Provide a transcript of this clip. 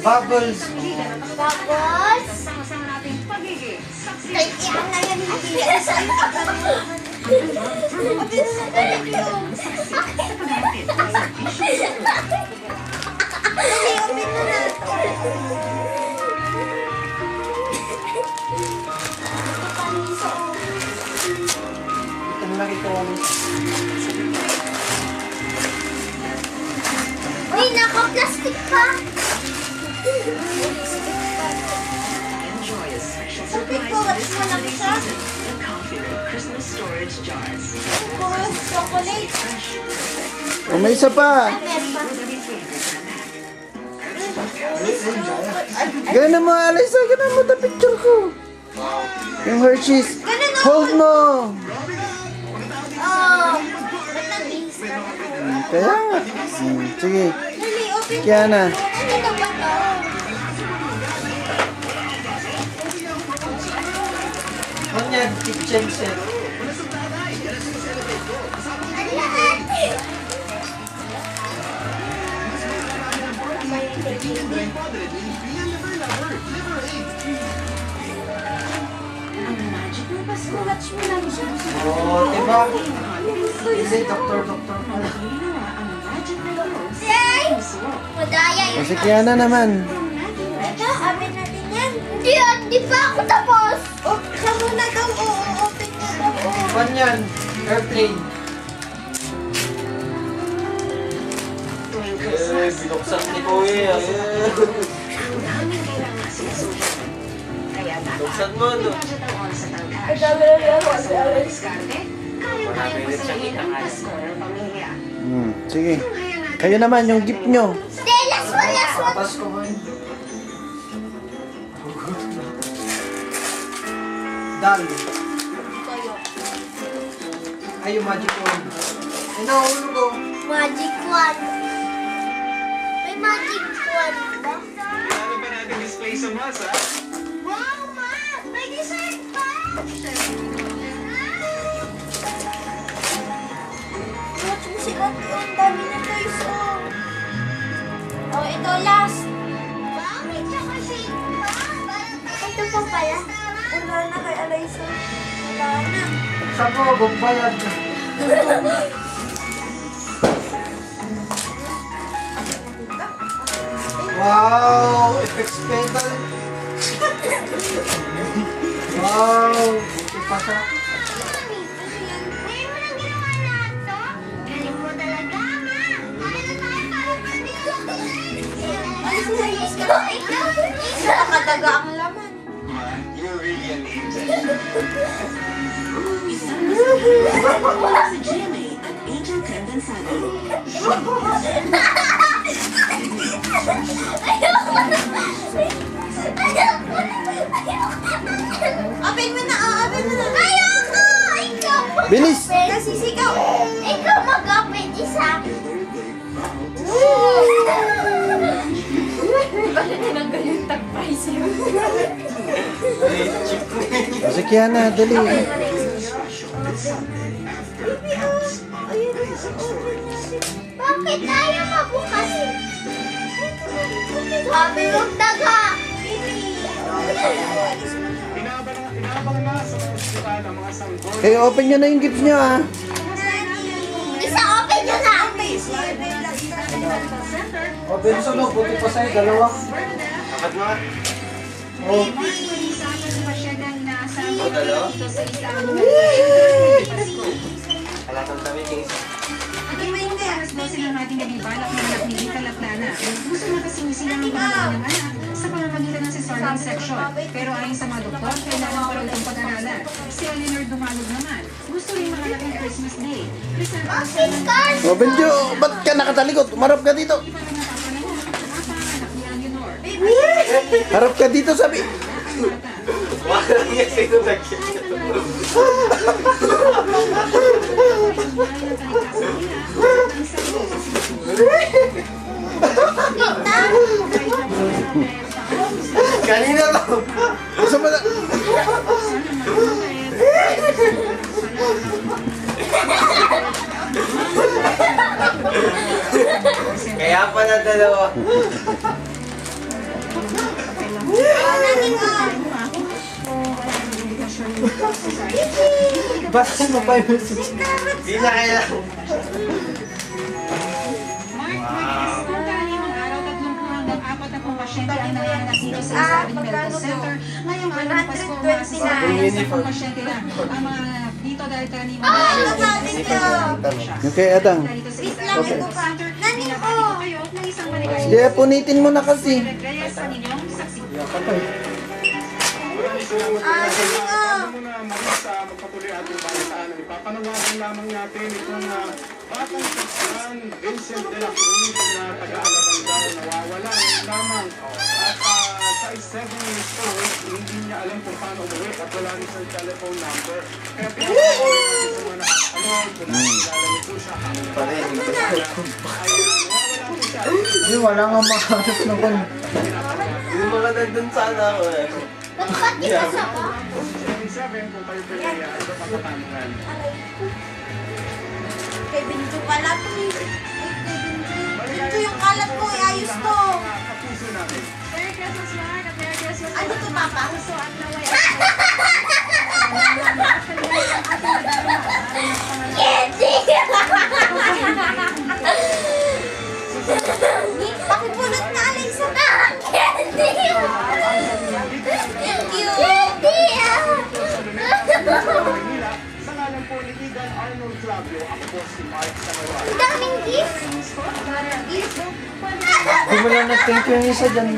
Bubbles. Tapos, kay Ian na yan hindi yan sa open mo na. Ang laki ko. Uy, naka-plastic pa. Enjoy a special Sabi surprise ko, what's this mo lang holiday siya? season with Coffee Christmas storage jars. Puro chocolate. Fresh, perfect. O, may isa pa. Ay, meron pa. With every flavor in a pack. Gana mo, Alaysa. Gana mo ta picture ko. Yung Hershey's. Ganun, oh. Hold mo. Oh, ba't nag-mix ka? Kaya nga. Sige. Dali, open mo. Kaya na. Ano na ba to? Ano yan? Kitchen set. Ano yan? Ang magic ng Pasko. Watch mo lang siya. Oo, diba? Hindi, doktor. Ginawa ang magic na rose. Yay! Madaya O, yun. si Kiana naman. Ito, amin natin yan. Hindi pa ako tapos. Oh, siya muna daw. Open na daw. Ano yan? Airplane. Tuwing Christmas, binuksan ni Kuya. ang daming kailangan sinusunod. Kaya dapat, Buksan mo, no? budget ang oras sa tangkas. Sa mga diskarte, kaya-kaya pasahin ang Pasko ng pamilya. Sige. Kung kaya natin Kayo naman, yung gift nyo. Stay, last one. Patas ko man. Dal. Ay, yung magic wand. Ay, nahulog ko. Magic wand. May magic wand ba? Ano ba natin display sa mas, ha? Wow, ma! May dessert pa! Watch mo si Ate, ang dami na toys, oh. Oh, ito last. Wow, may chocolate pa! Ito pa pala. Wala na kay Alaysa. Wala na. Saan ko? Bumbayad. Wow! Effects pedal. Wow! Buti pa siya. Ngayon mo lang ginawa lahat to? Galing mo talaga, ma! Kaya na tayo para pandito. Alis na yes ka. Isa nakadaga ang laman. Ma, you're really an angel. si GMA at Angel Condensado. Open mo na, open mo na. Ayoko! Ikaw! Bilis! Nasisigaw! Ikaw mag-open isa. Bakit tinanggal yung tag price yun? O, si Kiana, dali. Bakit ayaw mabukas? Sabi mong daga! Inaabang na sa mga ospital ang mga sanggol. Kayo, open nyo na yung gift nyo, ah. Isa open nyo na! O, Benson, no? Buti pa sa'yo. Dalawa. Dapat nga. Oh. Halatang kami king isa. At iba-iba alas 12 ng ating nabibalak ng anak ni Rita Laplana. Gusto makasingisilang ang pangalawa ng anak sa pamamagitan ng cesarean section. Pero ayon sa mga doktor, kailangan pa raw itong pag-aralan. Si Eleanor Dumalog naman, gusto rin makalak ng Christmas Day. Christmas Bakit cars? O, Benjo, ba't ka nakatalikot? Umarap ka dito. anak ni Eleanor. Harap ka dito, sabi. Wala niya sino lagi. Kanina to. Gusto mo na? Kaya pala dalawa. Basta mo pa yung message. Hindi na kaya. Mark, mag-iis kung kaninang araw 30 hanggang 40 pasyente ang nananatili sa Isabel Medical Center. Ngayong araw ng Pasko, mga sa 10 pasyente lang ang mga dito dahil kaninang Yung kay Adang. Wait lang, ito pa. Nani ko. kayo ng isang maligayang Sige, punitin mo na kasi. Reyes sa ninyong saksi. Nani ko. Muna Marisa, magpatuloy ating balitaan. Ipapanawagan lamang natin itong batang Christian Vincent de la Cruz na taga-alabang daw nawawala ngayon lamang. At sa 7 years old, hindi niya alam kung paano umuwi at wala rin sa telephone number. Kaya pinapanood natin sa mga nakapanood kung nakikilala niyo po siya. Ay, nawawala po siya. Hindi, wala nga makahanap na kon. Yung mga nandun sana ako eh. Ba't ikas ako? 7 kung tayo po yung iba pa katanungan. Kay Benjo pala to eh. Kay Benjo. Benjo yung kalat ko, ayos to. Kapuso natin. Merry Christmas, Mark! At Merry Christmas, Ano to, Papa? So, at naway Pakipulot na alay sa candy! Thank you! Manila, sa ngalan po ni Igan Arnold Clavio, ako po si Mark Samaral. Ang daming gift! Hindi mo lang nag-thank you yung isa dyan.